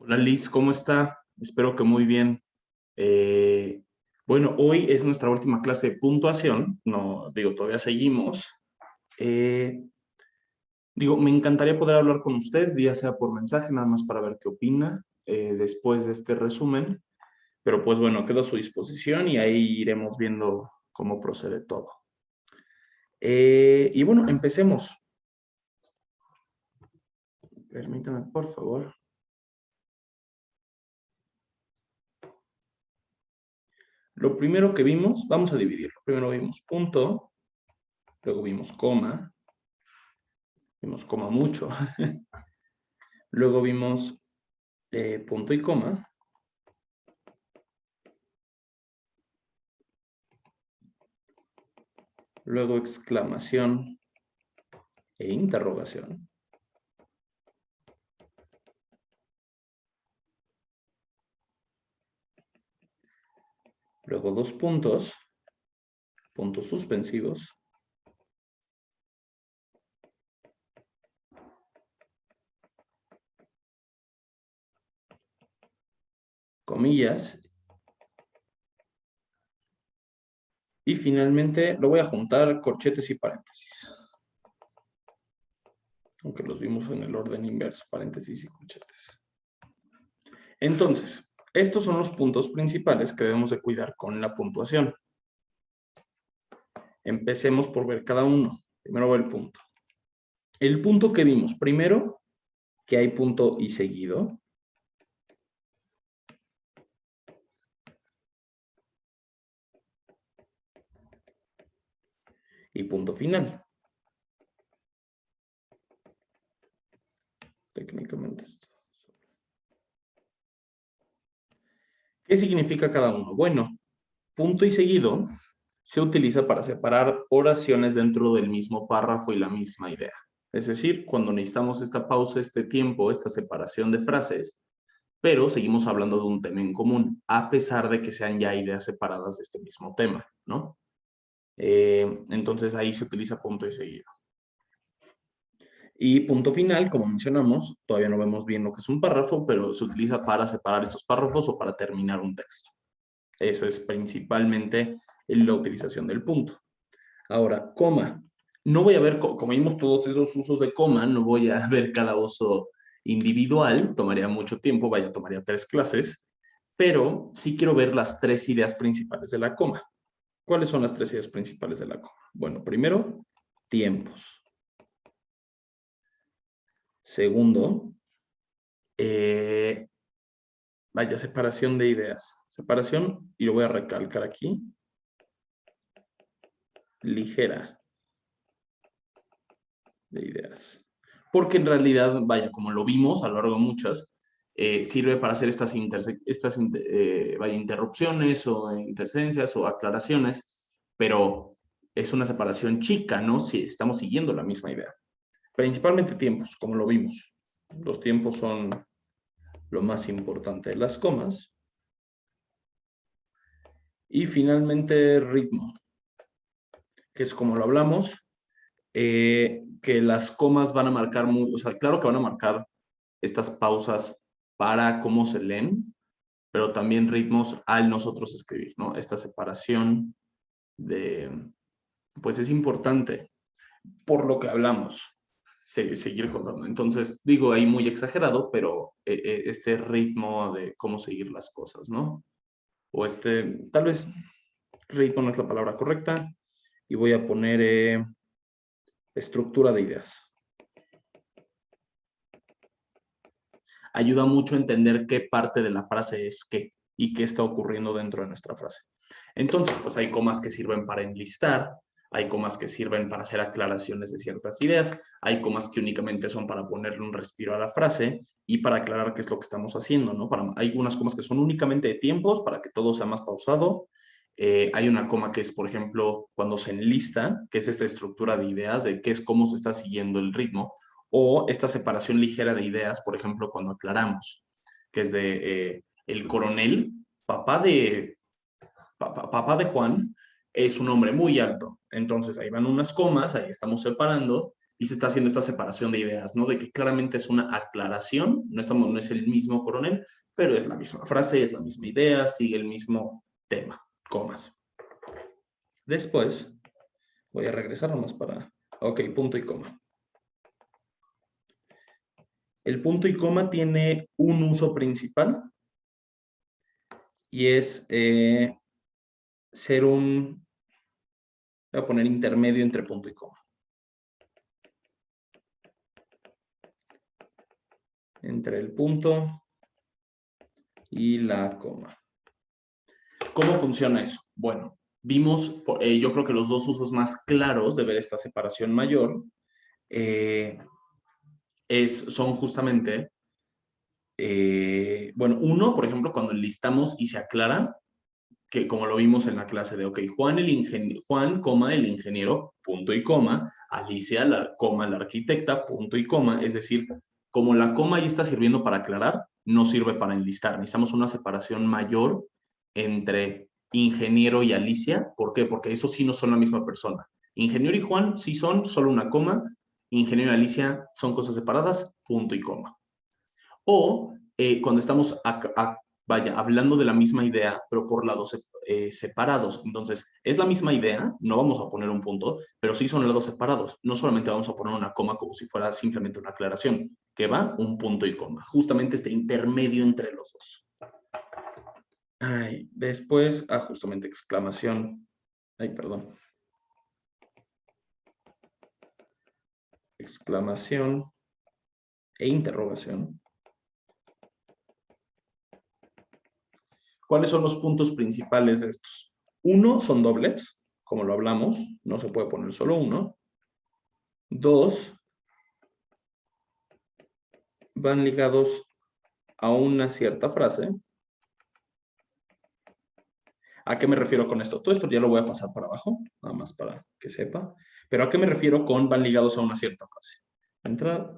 Hola Liz, ¿cómo está? Espero que muy bien. Eh, bueno, hoy es nuestra última clase de puntuación. No, digo, todavía seguimos. Eh, me encantaría poder hablar con usted, ya sea por mensaje, nada más para ver qué opina después de este resumen. Pero pues bueno, quedo a su disposición y ahí iremos viendo cómo procede todo. Y bueno, empecemos. Permítame, por favor. Lo primero que vimos, vamos a dividirlo. Primero vimos punto, luego vimos coma mucho, luego vimos punto y coma, luego exclamación e interrogación, luego dos puntos, puntos suspensivos, comillas, y finalmente lo voy a juntar corchetes y paréntesis. Aunque los vimos en el orden inverso, paréntesis y corchetes. Entonces, estos son los puntos principales que debemos de cuidar con la puntuación. Empecemos por ver cada uno. Primero va el punto. El punto que vimos, primero, que hay punto y seguido. Y punto final. Técnicamente esto. ¿Qué significa cada uno? Bueno, punto y seguido se utiliza para separar oraciones dentro del mismo párrafo y la misma idea. Es decir, cuando necesitamos esta pausa, este tiempo, esta separación de frases, pero seguimos hablando de un tema en común, a pesar de que sean ya ideas separadas de este mismo tema, ¿no? Entonces ahí se utiliza punto y seguido. Y punto final, como mencionamos, todavía no vemos bien lo que es un párrafo, pero se utiliza para separar estos párrafos o para terminar un texto. Eso es principalmente la utilización del punto. Ahora, coma. No voy a ver, como vimos todos esos usos de coma, no voy a ver cada uso individual, tomaría mucho tiempo, tomaría 3 clases, pero sí quiero ver las 3 ideas principales de la coma. ¿Cuáles son las 3 ideas principales de la coma? Bueno, primero, tiempos. Segundo, separación de ideas. Separación, y lo voy a recalcar aquí, ligera de ideas. Porque en realidad, como lo vimos a lo largo de muchas, sirve para hacer estas interrupciones o intercedencias o aclaraciones, pero es una separación chica, ¿no? Si estamos siguiendo la misma idea. Principalmente tiempos, como lo vimos. Los tiempos son lo más importante de las comas. Y finalmente ritmo, que es como lo hablamos, que las comas van a marcar, o sea, claro que van a marcar estas pausas para cómo se leen, pero también ritmos al nosotros escribir, ¿no? Esta separación pues es importante por lo que hablamos, seguir contando. Entonces, digo ahí muy exagerado, pero este ritmo de cómo seguir las cosas, ¿no? O tal vez ritmo no es la palabra correcta, y voy a poner estructura de ideas. Ayuda mucho a entender qué parte de la frase es qué y qué está ocurriendo dentro de nuestra frase. Entonces, pues hay comas que sirven para enlistar, hay comas que sirven para hacer aclaraciones de ciertas ideas, hay comas que únicamente son para ponerle un respiro a la frase y para aclarar qué es lo que estamos haciendo, ¿no? Hay unas comas que son únicamente de tiempos para que todo sea más pausado. Hay una coma que es, por ejemplo, cuando se enlista, que es esta estructura de ideas, de qué es cómo se está siguiendo el ritmo, o esta separación ligera de ideas, por ejemplo, cuando aclaramos, que es de el coronel, papá de Juan, es un hombre muy alto. Entonces ahí van unas comas, ahí estamos separando y se está haciendo esta separación de ideas, ¿no? De que claramente es una aclaración, no es el mismo coronel, pero es la misma frase, es la misma idea, sigue el mismo tema, comas. Después, voy a regresar nomás para... Ok, punto y coma. El punto y coma tiene un uso principal y es ser un... Voy a poner intermedio entre punto y coma. Entre el punto y la coma. ¿Cómo funciona eso? Bueno, vimos, yo creo que los dos usos más claros de ver esta separación mayor son justamente, bueno, uno, por ejemplo, cuando enlistamos y se aclara, que como lo vimos en la clase de, ok, Juan, el ingeniero, punto y coma, Alicia, la arquitecta, punto y coma, es decir, como la coma ahí está sirviendo para aclarar, no sirve para enlistar. Necesitamos una separación mayor entre ingeniero y Alicia. ¿Por qué? Porque esos sí no son la misma persona. Ingeniero y Juan sí son solo una coma, ingeniero y Alicia son cosas separadas, punto y coma. O cuando estamos hablando de la misma idea, pero por lados separados. Entonces, es la misma idea, no vamos a poner un punto, pero sí son lados separados. No solamente vamos a poner una coma como si fuera simplemente una aclaración, que va un punto y coma. Justamente este intermedio entre los dos. Ay, después, justamente exclamación. Ay, perdón. Exclamación e interrogación. ¿Cuáles son los puntos principales de estos? Uno, son dobles, como lo hablamos, no se puede poner solo uno. Dos, van ligados a una cierta frase. ¿A qué me refiero con esto? Todo esto ya lo voy a pasar para abajo, nada más para que sepa. Pero ¿a qué me refiero con van ligados a una cierta frase? Entrada,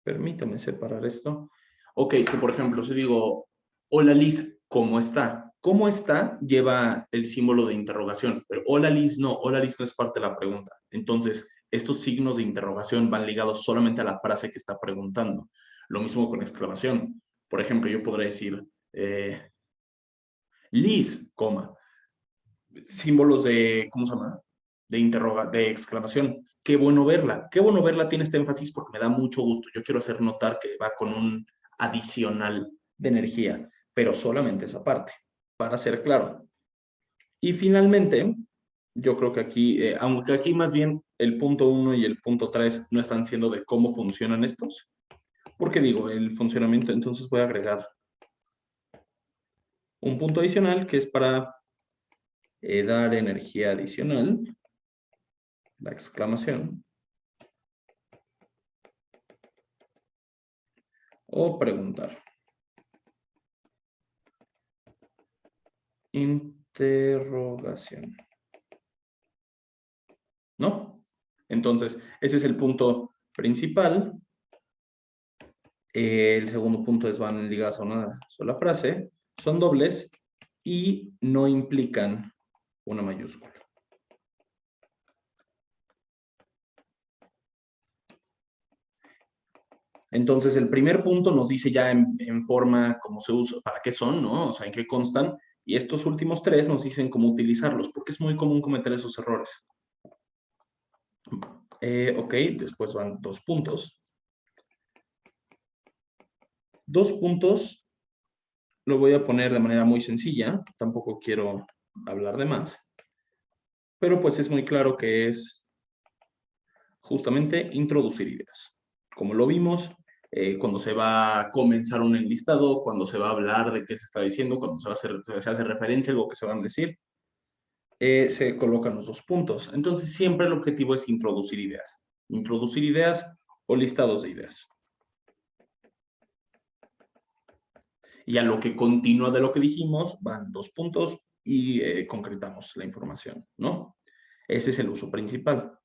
permítame separar esto. Ok, que por ejemplo, si digo, hola Liz, ¿cómo está? ¿Cómo está? Lleva el símbolo de interrogación, pero hola Liz no es parte de la pregunta. Entonces, estos signos de interrogación van ligados solamente a la frase que está preguntando. Lo mismo con exclamación. Por ejemplo, yo podría decir, Liz, coma, símbolos de, ¿cómo se llama? De exclamación. Qué bueno verla. Qué bueno verla tiene este énfasis porque me da mucho gusto. Yo quiero hacer notar que va con un adicional de energía, pero solamente esa parte, para ser claro. Y finalmente, yo creo que aquí, aunque aquí más bien el punto 1 y el punto 3 no están siendo de cómo funcionan estos, porque digo, el funcionamiento, entonces voy a agregar un punto adicional que es para dar energía adicional, la exclamación, o preguntar. Interrogación. ¿No? Entonces, ese es el punto principal. El segundo punto es van ligadas a una sola frase, son dobles y no implican una mayúscula. Entonces, el primer punto nos dice ya en forma cómo se usa, para qué son, ¿no? O sea, en qué constan. Y estos últimos tres nos dicen cómo utilizarlos, porque es muy común cometer esos errores. Ok, después van 2 puntos. 2 puntos lo voy a poner de manera muy sencilla. Tampoco quiero hablar de más. Pero pues es muy claro que es justamente introducir ideas. Como lo vimos, cuando se va a comenzar un enlistado, cuando se va a hablar de qué se está diciendo, cuando se hace referencia a algo que se van a decir, se colocan los 2 puntos. Entonces, siempre el objetivo es introducir ideas. Introducir ideas o listados de ideas. Y a lo que continúa de lo que dijimos, van 2 puntos y concretamos la información, ¿no? Ese es el uso principal.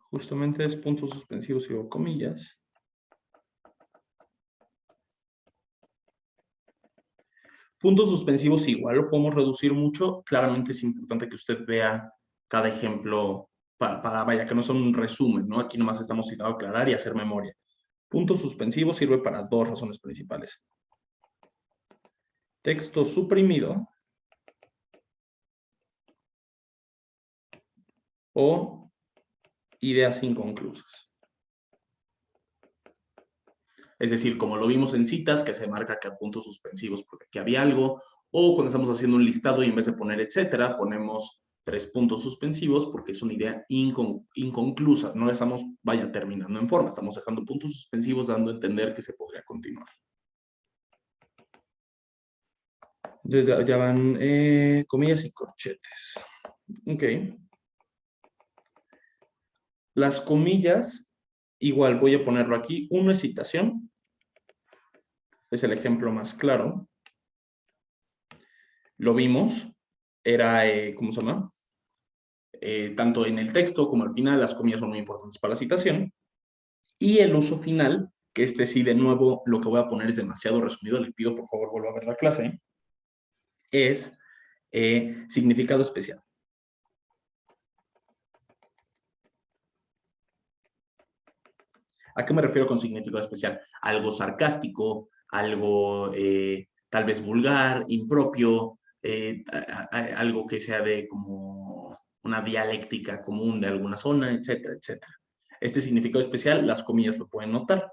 Justamente es puntos suspensivos y o comillas. Puntos suspensivos igual lo podemos reducir mucho. Claramente es importante que usted vea cada ejemplo vaya, que no son un resumen, ¿no? Aquí nomás estamos citando aclarar y hacer memoria. Puntos suspensivos sirve para dos razones principales. Texto suprimido o ideas inconclusas. Es decir, como lo vimos en citas, que se marca que a puntos suspensivos porque aquí había algo, o cuando estamos haciendo un listado y en vez de poner etcétera, ponemos 3 puntos suspensivos porque es una idea inconclusa. No estamos, vaya, terminando en forma. Estamos dejando puntos suspensivos dando a entender que se podría continuar. Entonces ya van comillas y corchetes. Ok. Las comillas, igual voy a ponerlo aquí. Uno es citación. Es el ejemplo más claro. Lo vimos. Era, ¿cómo se llama? Tanto en el texto como al final, las comillas son muy importantes para la citación. Y el uso final, que este sí, de nuevo, lo que voy a poner es demasiado resumido. Le pido, por favor, vuelva a ver la clase. Es significado especial. ¿A qué me refiero con significado especial? Algo sarcástico, algo tal vez vulgar, impropio, algo que sea de como una dialéctica común de alguna zona, etcétera, etcétera. Este significado especial, las comillas lo pueden notar.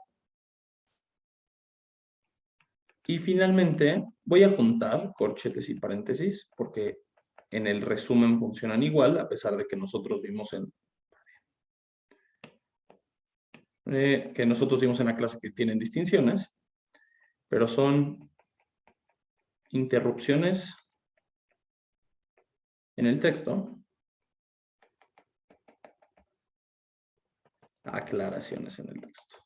Y finalmente, voy a juntar corchetes y paréntesis, porque en el resumen funcionan igual, a pesar de que nosotros vimos en la clase que tienen distinciones, pero son interrupciones en el texto, aclaraciones en el texto.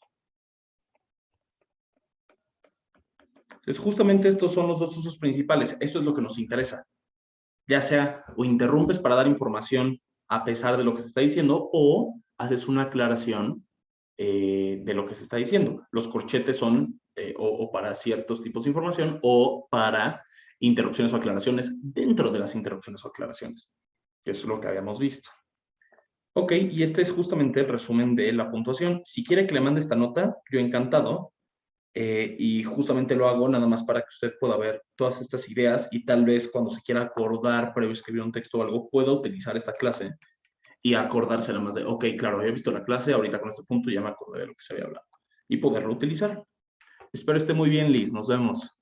Entonces, justamente estos son los dos usos principales. Esto es lo que nos interesa. Ya sea o interrumpes para dar información a pesar de lo que se está diciendo o haces una aclaración de lo que se está diciendo. Los corchetes son o para ciertos tipos de información o para interrupciones o aclaraciones dentro de las interrupciones o aclaraciones. Eso es lo que habíamos visto. Ok, y este es justamente el resumen de la puntuación. Si quiere que le mande esta nota, yo encantado. Y justamente lo hago nada más para que usted pueda ver todas estas ideas y tal vez cuando se quiera acordar previo a escribir un texto o algo, pueda utilizar esta clase y acordársela más de, ok, claro, había visto la clase, ahorita con este punto ya me acordé de lo que se había hablado y poderlo utilizar. Espero esté muy bien, Liz. Nos vemos.